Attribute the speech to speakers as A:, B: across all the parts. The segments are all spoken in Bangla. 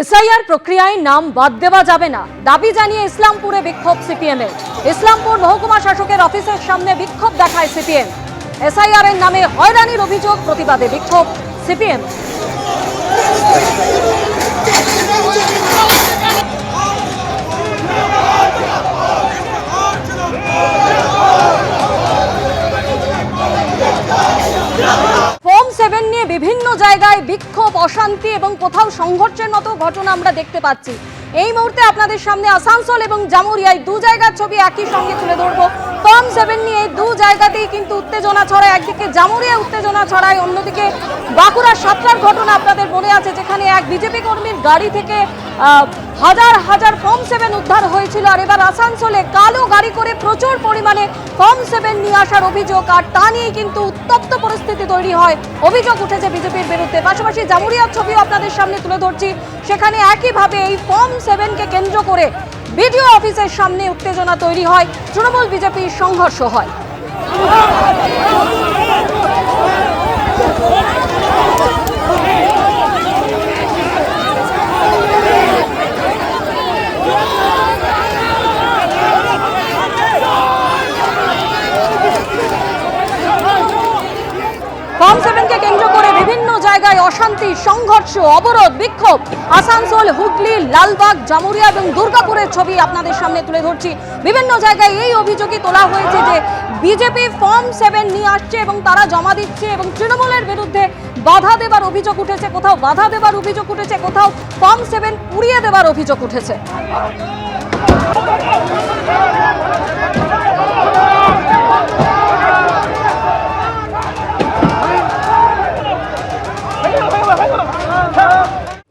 A: এসআইআর প্রক্রিয়ায় নাম বাদ দেওয়া যাবে না, দাবি জানিয়ে ইসলামপুরে বিক্ষোভ সিপিএমের। ইসলামপুর মহকুমা শাসকের অফিসের সামনে বিক্ষোভ দেখায় সিপিএম। এসআইআর এর নামে হয়রানির অভিযোগ প্রতিবাদে বিক্ষোভ সিপিএম। ফর্ম 7 নিয়ে বিভিন্ন জায়গায় বিক্ষোভ, অশান্তি এবং কোথাও সংঘর্ষের মতো ঘটনা আমরা দেখতে পাচ্ছি। এই মুহূর্তে আপনাদের সামনে আসানসোল এবং জামুরিয়ায় দু জায়গার ছবি একই সঙ্গে তুলে ধরবো। ফর্ম 7 নিয়ে দু জায়গাতেই কিন্তু উত্তেজনা ছড়ায়। একদিকে জামুরিয়া উত্তেজনা ছড়ায়, অন্যদিকে বাঁকুড়ার সাতটার ঘটনা আপনাদের মনে আছে, যেখানে এক বিজেপি কর্মীর গাড়ি থেকে হাজার হাজার ফর্ম 7 উদ্ধার হয়েছিল। আর এবার আসানসোলে কালো গাড়ি করে প্রচুর পরিমাণে ফর্ম 7 নিয়ে আসার অভিযোগ, আর তা নিয়ে কিন্তু উত্তপ্ত পরিস্থিতি তৈরি হয়, অভিযোগ উঠেছে বিজেপির বিরুদ্ধে। পাশাপাশি জামুরিয়ার ছবিও আপনাদের সামনে তুলে ধরছি, সেখানে একইভাবে এই ফর্ম 7কে কেন্দ্র করে বিডিও অফিসের সামনে উত্তেজনা তৈরি হয়, তৃণমূল বিজেপির সংঘর্ষ হয়। ফর্ম 7কে কেন্দ্র করে বিভিন্ন জায়গায় অশান্তি, সংঘর্ষ, অবরোধ, বিক্ষোভ। আসানসোল, হুগলি, লালবাগ, জামুরিয়া এবং দুর্গাপুরের ছবি আপনাদের সামনে তুলে ধরছি। বিভিন্ন জায়গায় এই অভিযোগই তোলা হয়েছে যে বিজেপি ফর্ম 7 নিয়ে আসছে এবং তারা জমা দিচ্ছে, এবং তৃণমূলের বিরুদ্ধে বাধা দেবার অভিযোগ উঠেছে, কোথাও বাধা দেবার অভিযোগ উঠেছে, কোথাও ফর্ম 7 পুড়িয়ে দেবার অভিযোগ উঠেছে।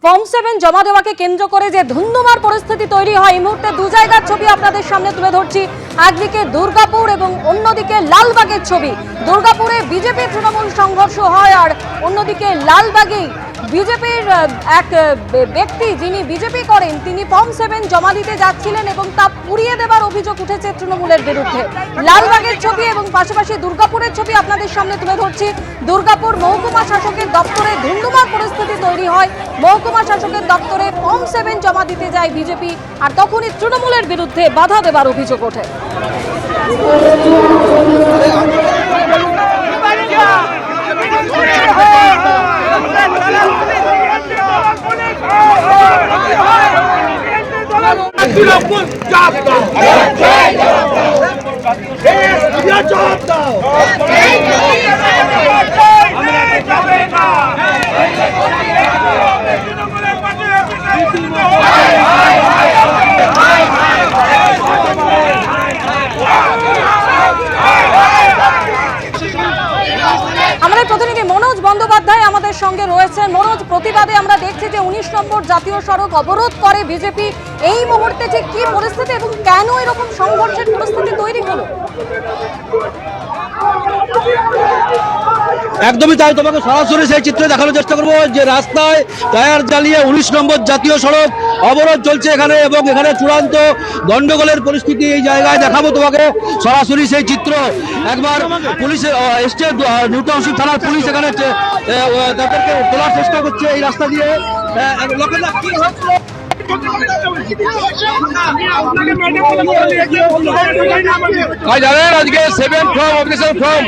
A: ফর্ম 7 জমা দেওয়াকে কেন্দ্র করে যে ধুন্ধুমার পরিস্থিতি তৈরি হয়, এই মুহূর্তে দু জায়গার ছবি আপনাদের সামনে তুলে ধরছি। একদিকে দুর্গাপুর এবং অন্যদিকে লালবাগের ছবি। দুর্গাপুরে বিজেপি তৃণমূল সংঘর্ষ হয়, আর অন্যদিকে লালবাগেই বিজেপির এক ব্যক্তি যিনি বিজেপি করেন, তিনি ফর্ম 7 জমা দিতে যাচ্ছিলেন এবং তা পুড়িয়ে দেবার অভিযোগ উঠেছে তৃণমূলের বিরুদ্ধে। লালবাগের ছবি এবং পাশাপাশি দুর্গাপুরের ছবি আপনাদের সামনে তুলে ধরছি। দুর্গাপুর মহকুমা শাসকের দপ্তরে ধুন্ধুমার পরিস্থিতি তৈরি হয়। মহকুমা শাসকের দপ্তরে ফর্ম 7 জমা দিতে যায় বিজেপি, আর তখনই তৃণমূলের বিরুদ্ধে বাধা দেবার অভিযোগ ওঠে। আমাদের প্রতিনিধি মনোজ বন্দ্যোপাধ্যায় আমাদের সঙ্গে রয়েছেন। মনোজ, প্রতিবাদে আমরা দেখছি যে 19 নম্বর জাতীয় সড়ক অবরোধ করে বিজেপি। এই মুহূর্তে যে কি পরিস্থিতি এবং কেন এরকম সংঘর্ষের পরিস্থিতি তৈরি হলো?
B: একদমই তাই, তোমাকে সরাসরি সেই চিত্র দেখানোর চেষ্টা করবো যে রাস্তায় টায়ার জ্বালিয়ে 19 নম্বর জাতীয় সড়ক অবরোধ চলছে এখানে, এবং এখানে চূড়ান্ত গন্ডগোলের পরিস্থিতি এই জায়গায় দেখাবো তোমাকে সরাসরি সেই চিত্র। একবার পুলিশের এসছে, নিউ টাউনশিপ থানার পুলিশ এখানে তাদেরকে তোলার চেষ্টা করছে এই রাস্তা দিয়ে। লোকেরা কি হচ্ছে জানেন, আজকে 7 ফর্ম অফিসের ফর্ম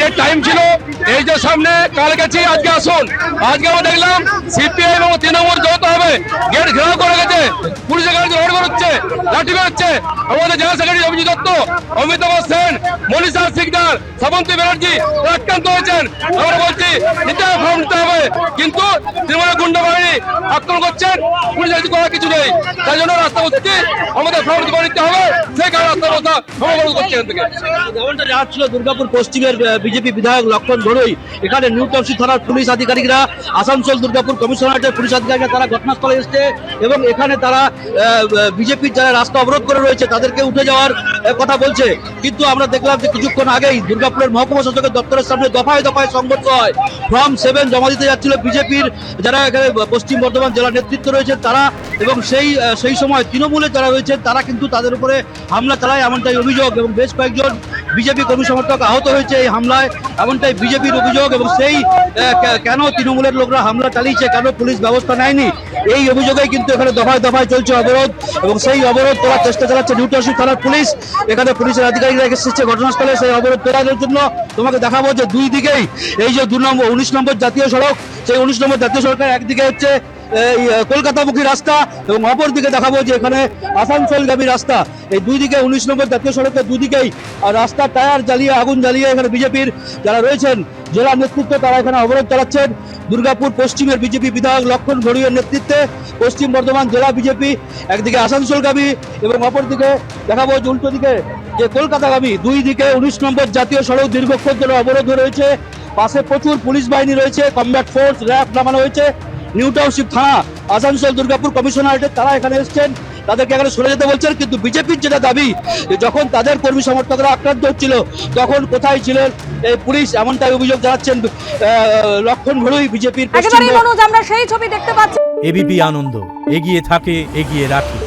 B: যে টাইম ছিল, এই যে সামনে কাল গেছি, আজকে আসুন। আজকে আমরা দেখলাম সিপিআই এবং তৃণমূল যৌথ হবে গেট ঘেরাও করে গেছে, পুলিশের গাড়ি রোড করছে, লাঠি বেরোচ্ছে। আমাদের জেলা সেক্রেটারি অভিজিৎ দত্ত, অমিতাভ সেন, মনীষা সিকদার, শ্রাবন্তী ব্যানার্জি আক্রান্ত হয়েছেন। আমরা বলছি নিতে হবে, ফর্ম নিতে হবে, কিন্তু তৃণমূলের গুন্ডা বাহিনী আক্রমণ করছেন, পুলিশ করার কিছু নেই। তাই জন্য রাস্তা হচ্ছে আমাদের ফর্ম নিতে হবে, সেই কারণে রাস্তা অবস্থা অবরোধ করছে। এখান থেকে যেমনটা যাচ্ছিল দুর্গাপুর পশ্চিমের বিজেপি বিধায়ক লক্ষণ ঘড়ুই, এখানে নিউ টাউনশিপ থানার পুলিশ আধিকারিকরা, আসানসোল দুর্গাপুর কমিশনারেটের পুলিশ আধিকারিকরা তারা ঘটনাস্থলে এসছে, এবং এখানে তারা বিজেপির যারা রাস্তা অবরোধ করে রয়েছে তাদেরকে উঠে যাওয়ার কথা বলছে। কিন্তু আমরা দেখলাম যে কিছুক্ষণ আগেই দুর্গাপুরের মহকুমা শাসকের দপ্তরের সামনে দফায় দফায় সংঘর্ষ হয়। ফর্ম 7 জমা দিতে যাচ্ছিল বিজেপির যারা এখানে পশ্চিম বর্ধমান জেলা নেতৃত্ব রয়েছে তারা, এবং
C: এবং সেই সময় তৃণমূলে যারা রয়েছে তারা কিন্তু তাদের উপরে হামলা চালায় এমনটাই অভিযোগ, এবং বেশ কয়েকজন বিজেপি কর্মী সমর্থক আহত হয়েছে এই হামলায় এমনটাই বিজেপির অভিযোগ। এবং সেই কেন তৃণমূলের লোকরা হামলা চালিয়েছে, কেন পুলিশ ব্যবস্থা নেয়নি, এই অভিযোগেই কিন্তু এখানে দফায় দফায় চলছে অবরোধ, এবং সেই অবরোধ তোলার চেষ্টা চালাচ্ছে নিউ টাউনশিপ থানার পুলিশ। এখানে পুলিশের আধিকারিকরা এসেছে ঘটনাস্থলে সেই অবরোধ তোলার জন্য। তোমাকে দেখাবো যে দুই দিকেই এই যে 19 নম্বর জাতীয় সড়ক, সেই 19 নম্বর জাতীয় সড়কের একদিকে হচ্ছে এই কলকাতামুখী রাস্তা, এবং অপর দিকে দেখাবো যে এখানে আসানসোলগামী রাস্তা। এই দুই দিকে 19 নম্বর জাতীয় সড়কের দুদিকেই রাস্তার টায়ার জ্বালিয়ে, আগুন জ্বালিয়ে এখানে বিজেপির যারা রয়েছেন জেলা নেতৃত্ব তারা এখানে অবরোধ চালাচ্ছেন। দুর্গাপুর পশ্চিমের বিজেপি বিধায়ক লক্ষণ ঘড়ুইয়ের নেতৃত্বে পশ্চিম বর্ধমান জেলা বিজেপি একদিকে আসানসোলগামী, এবং অপরদিকে দেখাবো যে উল্টো দিকে যে কলকাতাগামী, দুই দিকে 19 নম্বর জাতীয় সড়ক দীর্ঘক্ষণ ধরে অবরোধ রয়েছে। পাশে প্রচুর পুলিশ বাহিনী রয়েছে, কমব্যাট ফোর্স, র্যাব নামানো হয়েছে। নিউ টাউনশিপ থানা, আসানসোল দুর্গাপুর কমিশনারেটের তারা এখানে এসেছেন, তাদেরকে এখানে সরে যেতে বলছেন। কিন্তু বিজেপির যেটা দাবি, যে যখন তাদের কর্মী সমর্থকরা আক্রান্ত হচ্ছিল তখন কোথায় ছিলেন এই পুলিশ, এমনটাই অভিযোগ জানাচ্ছেন লক্ষণ ঘড়ুই বিজেপির।
A: একেবারেই মনোজ, আমরা সেই ছবি দেখতে পাচ্ছি।
D: এবিপি আনন্দ এগিয়ে থাকে, এগিয়ে রাখে।